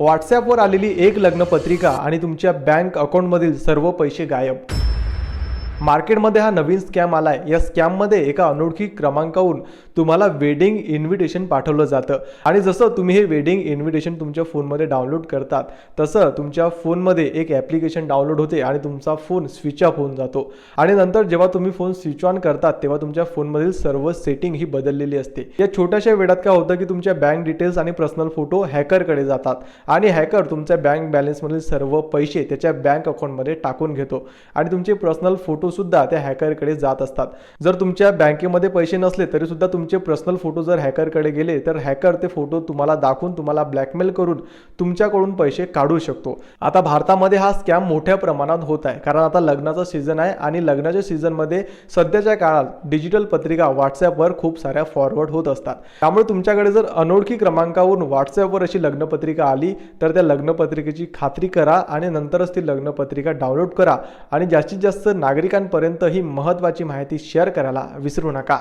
व्हॉट्सॲपवर आलेली एक लग्नपत्रिका आणि तुमच्या बँक अकाउंटमधील सर्व पैसे गायब। मार्केटमध्ये हा नवीन स्कॅम आलाय। या स्कॅममध्ये एका अनोळखी क्रमांकावरून तुम्हाला वेडिंग इन्व्हिटेशन पाठवलं जातं आणि जसं तुम्ही हे वेडिंग इन्व्हिटेशन तुमच्या फोनमध्ये डाउनलोड करतात तसं तुमच्या फोनमध्ये एक ॲप्लिकेशन डाउनलोड होते आणि तुमचा फोन स्विच ऑफ होऊन जातो आणि नंतर जेव्हा तुम्ही फोन स्विच ऑन करतात तेव्हा तुमच्या फोनमधील सर्व सेटिंग ही बदललेली असते। या छोट्याशा वेळात काय होतं की तुमच्या बँक डिटेल्स आणि पर्सनल फोटो हॅकरकडे जातात आणि हॅकर तुमच्या बँक बॅलन्समधील सर्व पैसे त्याच्या बँक अकाउंटमध्ये टाकून घेतो आणि तुमचे पर्सनल फोटो सुद्धा त्या हॅकरकडे जात असतात। जर तुमच्या बँकेमध्ये पैसे नसले तरी सुद्धा तुमचे पर्सनल फोटो जर हॅकरकडे गेले तर हॅकर ते फोटो तुम्हाला दाखवून तुम्हाला ब्लॅकमेल करून तुमच्याकडून पैसे काढू शकतो। आता भारतामध्ये हा स्कॅम मोठ्या प्रमाणात होत आहे कारण आता लग्नाचा सीझन आहे आणि लग्नाच्या सीझनमध्ये सध्याच्या काळात डिजिटल पत्रिका व्हॉट्सॲपवर खूप साऱ्या फॉरवर्ड होत असतात। त्यामुळे तुमच्याकडे जर अनोळखी क्रमांकावरून व्हॉट्सॲपवर अशी लग्नपत्रिका आली तर त्या लग्नपत्रिकेची खात्री करा आणि नंतरच ती लग्नपत्रिका डाउनलोड करा आणि जास्तीत जास्त नागरिकांपर्यंत ही महत्त्वाची माहिती शेअर करायला विसरू नका।